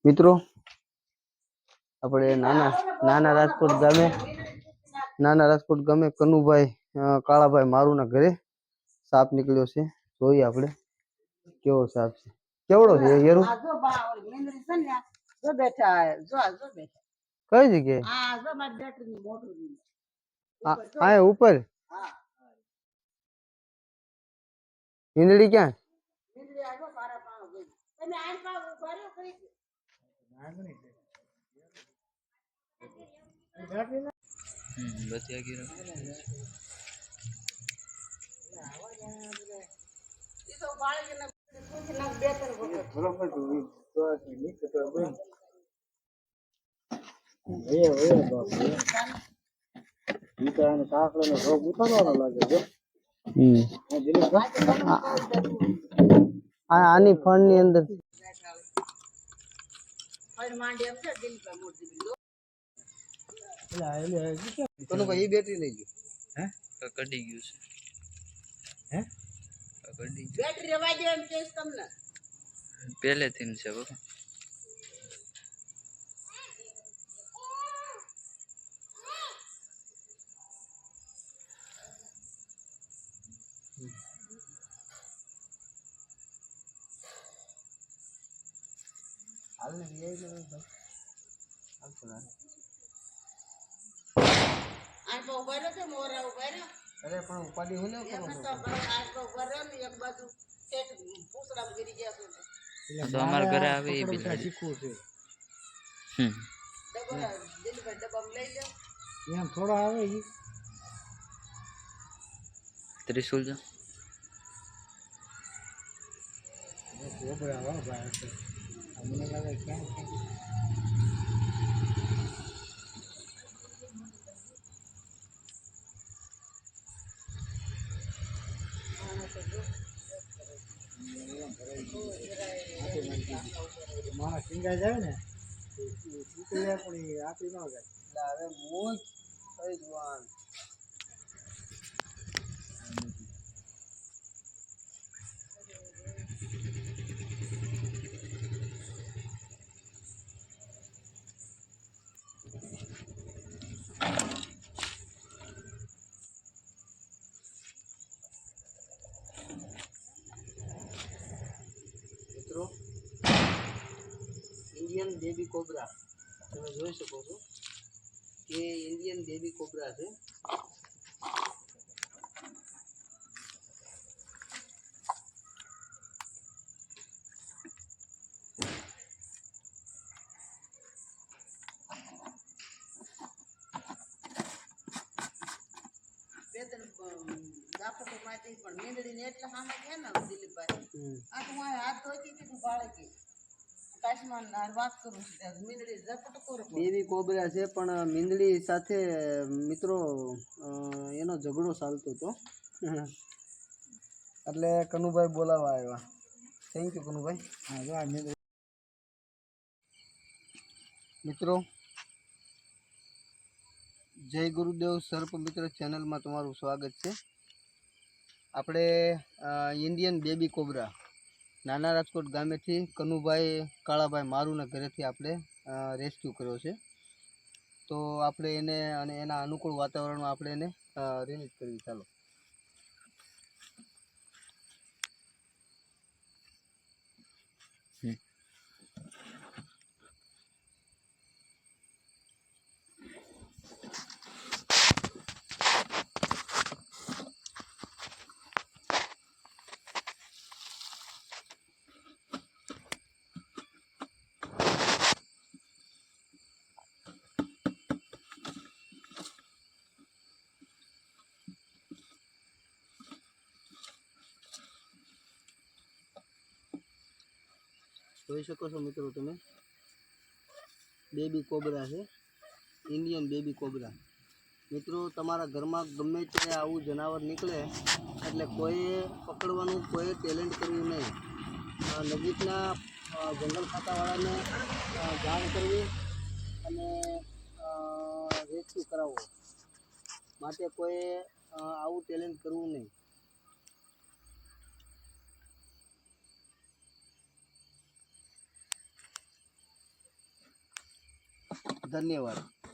મિત્રો આપણે નાના રાજકોટ ગામે કનુભાઈ કાળાભાઈ મારુના ઘરે સાપ નીકળ્યો છે. જોઈએ આપણે કેવો સાપ છે, કેવડો છે યરુ? કઈ જગ્યાએ? આ ઉપર ઈંદડી ક્યાં? આની ફળ ની અંદર કનુભાઈ બેટરી લઈ ગયો. કડી ગયું છે. બેટરી રવા દે એમ કેસ તમને પહેલેથી છે. બરાબર હાલ ને લઈ ગયો. આ તો ઉભા છે મોરા ઉભા રહ્યો. અરે પણ ઉપાડી હું લેવ કરો આ તો ઉભા રહ્યો ને એક બાજુ સેટ પૂછડા ગરી ગયા છે. તો અમાર ઘરે આવે એ બિલા શીખવું છે. ડબા દિલભાઈ ડબ્બા લઈ લે એમ થોડા આવે ઈ ત્રિશુલ જો ગોબરા આવા ભાઈ છે. અમને લાગે ક્યાં મારા સિંગા જાય ને પણ આપી ન જાય. એટલે હવે મોજ થઈ જવાન મિત્રો. इंडियन बेबी कोबरा તમે જોઈ શકો છો કે ઇન્ડિયન બેબી કોબરા છે. દાપટો માંથી પણ મીંદડી ને એટલે સામે છે ને દિલીપભાઈ આ તો હાથ ધોતી કીધું બાળકી બેબી કોબરા છે પણ મીંદડી સાથે મિત્રો એનો ઝઘડો ચાલતો હતો એટલે કનુભાઈ બોલાવવા આવ્યા. Thank you Kanubhai. હા મિત્રો જય ગુરુદેવ સર્પ મિત્ર ચેનલમાં તમારું સ્વાગત છે. આપણે ઇન્ડિયન બેબી કોબરા નાના રાજકોટ ગામેથી કનુભાઈ કાળાભાઈ મારુના ઘરેથી આપણે રેસ્ક્યુ કર્યો છે. તો આપણે એને અને એના અનુકૂળ વાતાવરણમાં આપણે એને રિલીઝ કરવી. ચાલો. જોઈ શકો છો મિત્રો તમે બેબી કોબરા છે, ઇન્ડિયન બેબી કોબરા. મિત્રો તમારા ઘરમાં ગમે ત્યારે આવું જનાવર નીકળે એટલે કોઈએ પકડવાનું, કોઈએ ટેલેન્ટ કરવું નહીં. નજીકના જંગલ ખાતાવાળાને જાણ કરવી અને રેસ્ક્યુ કરાવવો. માટે કોઈ આવું ટેલેન્ટ કરવું નહીં. ધન્યવાદ.